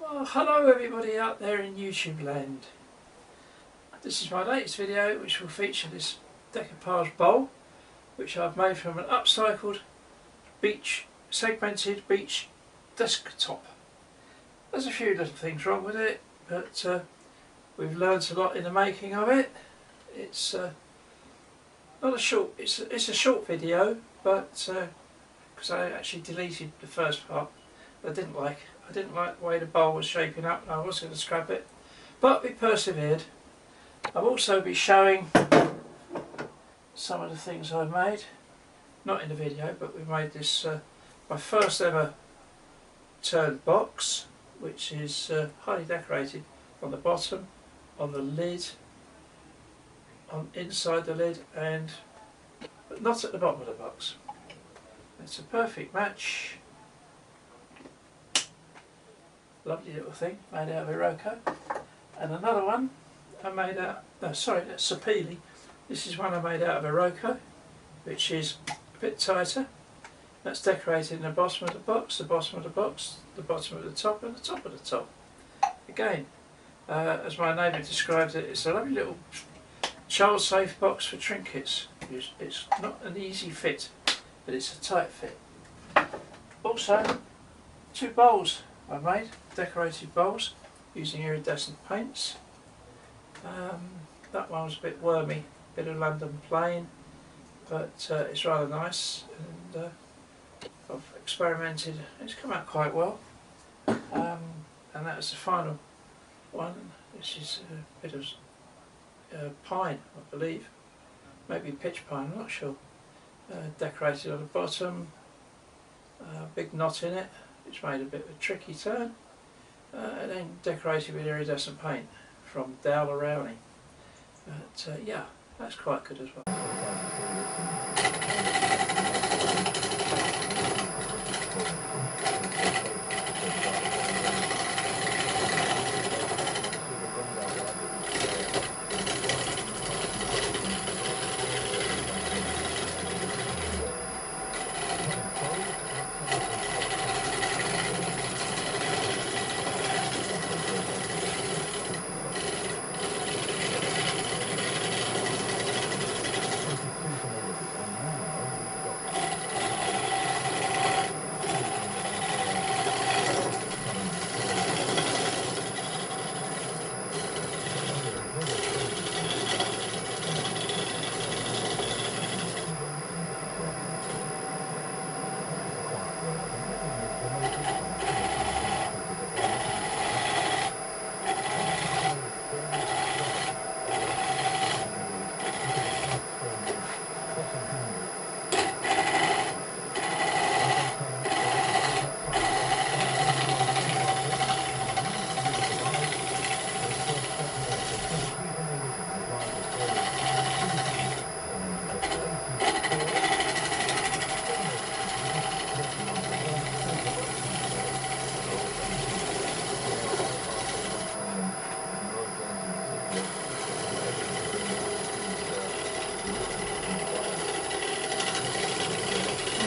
Well, hello everybody out there in YouTube land. This is my latest video which will feature this decoupage bowl which I've made from an upcycled beech, segmented beech desktop. There's a few little things wrong with it, but we've learnt a lot in the making of it. It's not a short, it's a short video, but because I actually deleted the first part, I didn't like the way the bowl was shaping up, and I was going to scrap it, but we persevered. I'll also be showing some of the things I've made, not in the video, but we made this my first ever turned box, which is highly decorated on the bottom, on the lid, on inside the lid, but not at the bottom of the box. It's a perfect match. Lovely little thing made out of Iroko. And another one I made out, no sorry, that's sapele. This is one I made out of Iroko, which is a bit tighter. That's decorated in the bottom of the box, the bottom of the box, the bottom of the top, and the top of the top. Again, as my neighbour described it, it's a lovely little child-safe box for trinkets. It's not an easy fit, but it's a tight fit. Also, two bowls I've made, decorated bowls, using iridescent paints. That one was a bit wormy, bit of London plain, but it's rather nice, and I've experimented, it's come out quite well. And that was the final one, which is a bit of pine, I believe, maybe pitch pine, I'm not sure. Decorated on the bottom, big knot in it, which made a bit of a tricky turn, and then decorated with iridescent paint from There. But yeah, that's quite good as well.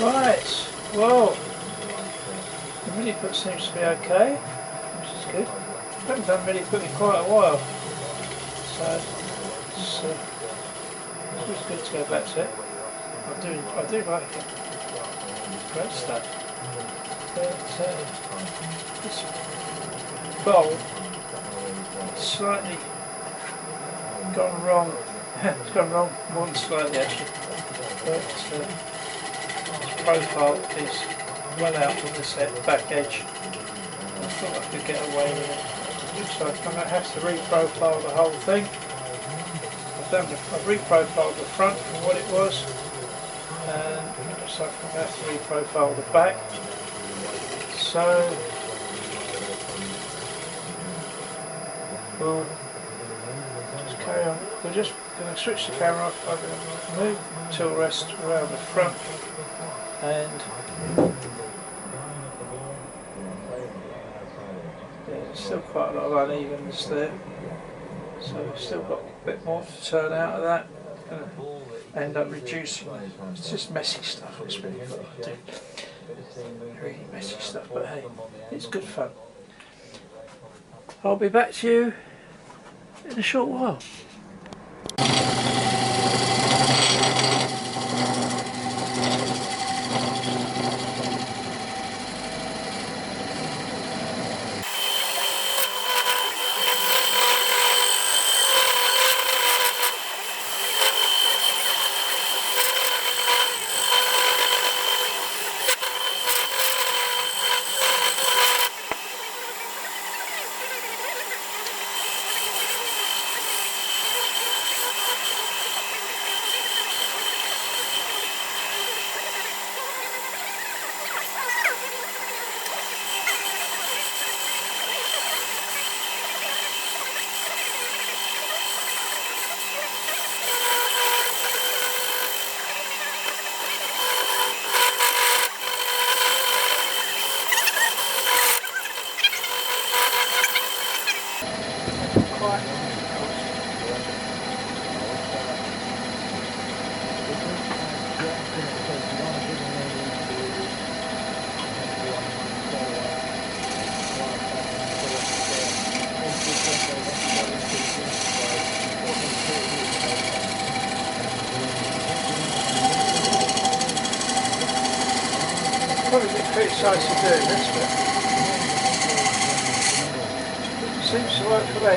Right, well, the Milliput seems to be okay, which is good. I haven't done Milliput in quite a while, so it's always good to go back to it. I do like it. Great stuff. But this bowl slightly gone wrong. It's gone wrong more slightly actually. But profile is well out of the set back edge. I thought I could get away with it. Looks like I'm going to have to reprofile the whole thing. I've reprofiled the front from what it was, and it looks like I'm going to have to reprofile the back. So we'll just carry on. We're just going to switch the camera off. I'm going to move the tool rest around the front. And yeah, there's still quite a lot of unevenness there, so we've still got a bit more to turn out of that. End up reducing. It's just messy stuff. It's really what I do. Really messy stuff, but hey, it's good fun. I'll be back to you in a short while. Probably get criticised for doing this, but it seems to work for me.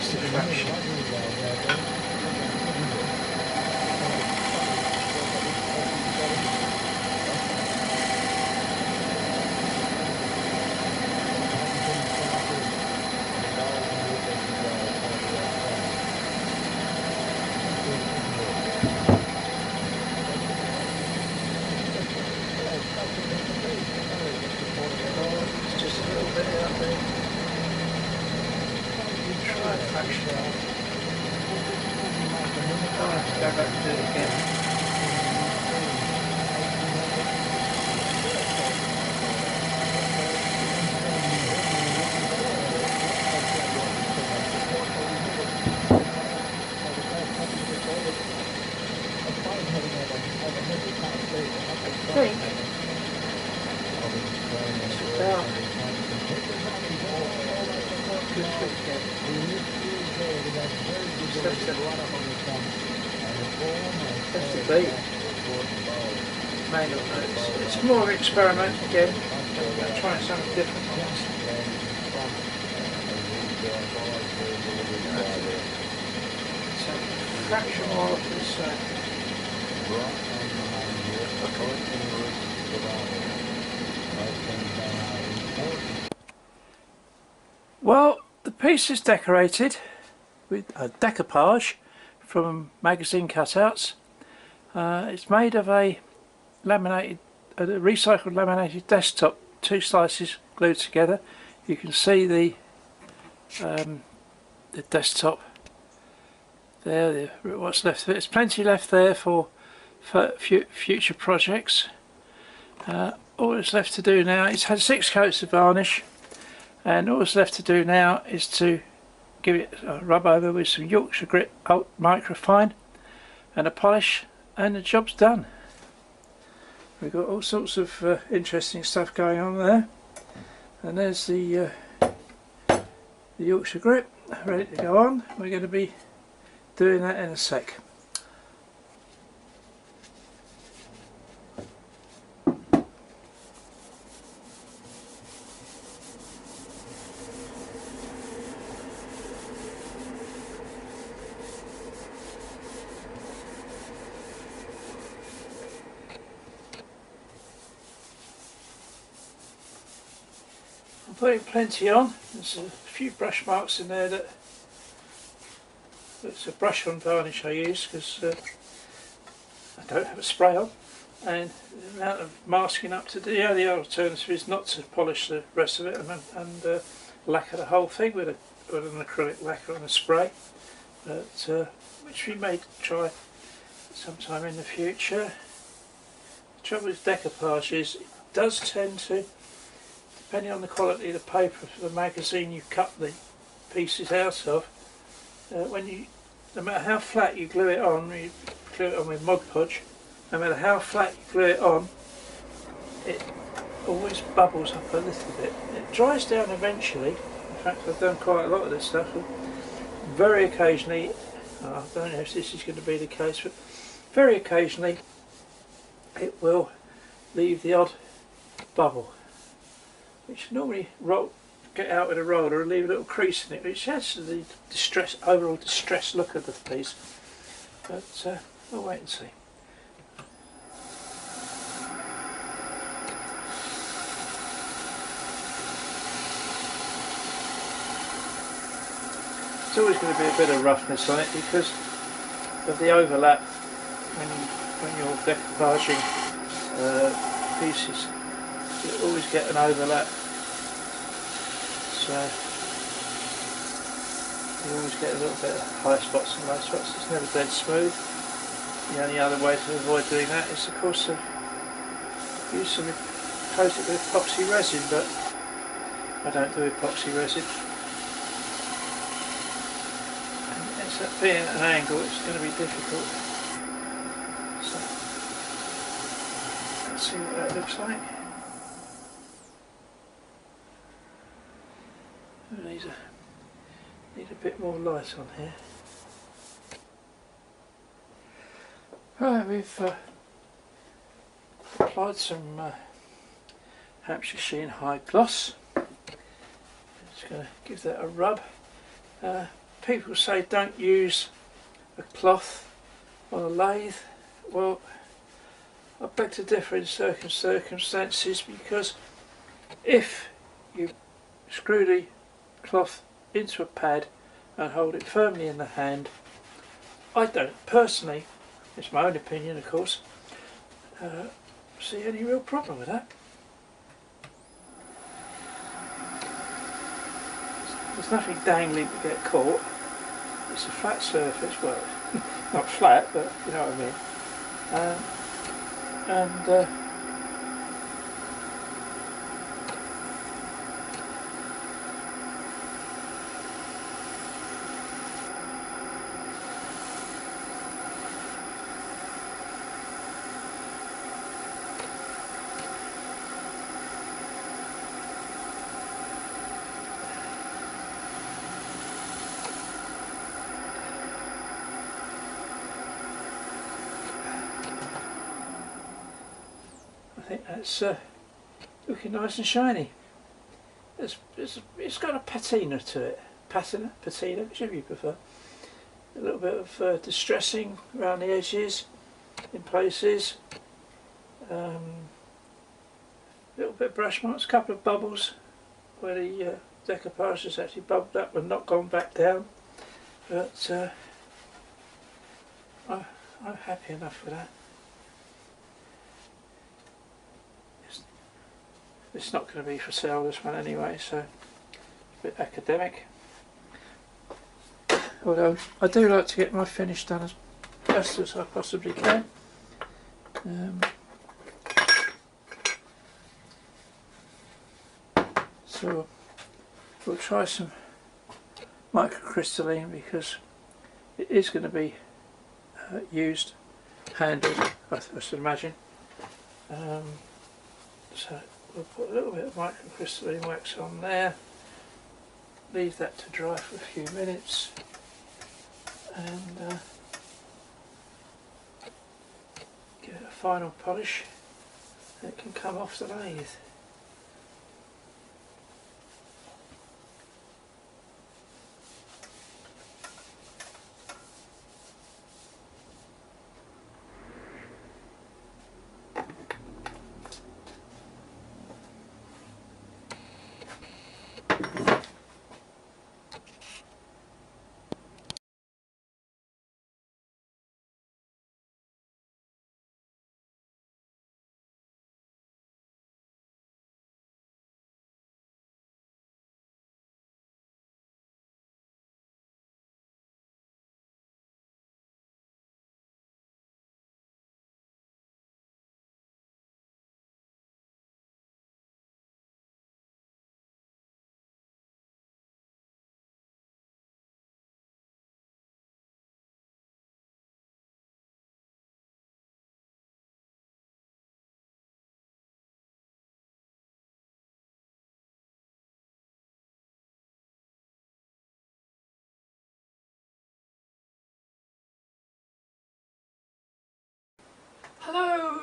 Just a fraction. Just a little bit out there. Try a fraction out. I'll have to go back and do it again. I think it's about that's the beat. May not know. It's more of an experiment again. I'm trying something different. So fraction more of this. Well, the piece is decorated with a decoupage from magazine cutouts. It's made of a recycled laminated desktop, 2 slices glued together. You can see the desktop there, what's left of it. There's plenty left there for future projects. All that's left to do now, it's had 6 coats of varnish, and all that's left to do now is to give it a rub over with some Yorkshire Grit microfine and a polish, and the job's done. We've got all sorts of interesting stuff going on there, and there's the Yorkshire Grit ready to go on. We're going to be doing that in a sec. I'm putting plenty on. There's a few brush marks in there that it's a brush on varnish I use because I don't have a spray on, and the amount of masking up to do. The only alternative is not to polish the rest of it and lacquer the whole thing with an acrylic lacquer and a spray, but which we may try sometime in the future. The trouble with decoupage is does tend to, depending on the quality of the paper for the magazine you cut the pieces out of, when you, no matter how flat you glue it on with Mod Podge, no matter how flat you glue it on, it always bubbles up a little bit. It dries down eventually. In fact, I've done quite a lot of this stuff. Very occasionally, I don't know if this is going to be the case, but very occasionally it will leave the odd bubble, which normally get out with a roller and leave a little crease in it, which adds to the overall distressed look of the piece. But we'll wait and see. There's always going to be a bit of roughness on it because of the overlap when you're decoupaging pieces. You always get an overlap, so you always get a little bit of high spots and low spots. It's never dead smooth. The only other way to avoid doing that is, of course, to use some coat it with epoxy resin, but I don't do epoxy resin. Being at an angle, it's going to be difficult. So let's see what that looks like. Need a bit more light on here. Right, we've applied some Hampshire Sheen High Gloss. Just going to give that a rub. People say don't use a cloth on a lathe. Well, I beg to differ in certain circumstances, because if you screw the cloth into a pad and hold it firmly in the hand, I don't personally, it's my own opinion of course, see any real problem with that. There's nothing dangling to get caught. It's a flat surface, well, not flat, but you know what I mean. I think that's looking nice and shiny. It's got a patina to it. Patina, whichever you prefer. A little bit of distressing around the edges in places. Little bit of brush marks, a couple of bubbles where the decoupage has actually bubbled up and not gone back down. But I'm happy enough with that. It's not going to be for sale, this one anyway, so it's a bit academic. Although I do like to get my finish done as best as I possibly can. So we'll try some microcrystalline, because it is going to be used, handled, I should imagine. So we'll put a little bit of microcrystalline wax on there, leave that to dry for a few minutes, and give it a final polish, and it can come off the lathe.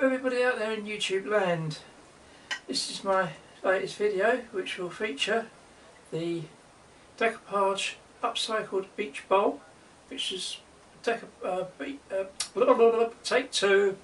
everybody out there in YouTube land. This is my latest video which will feature the decoupage upcycled beech bowl, which is take two.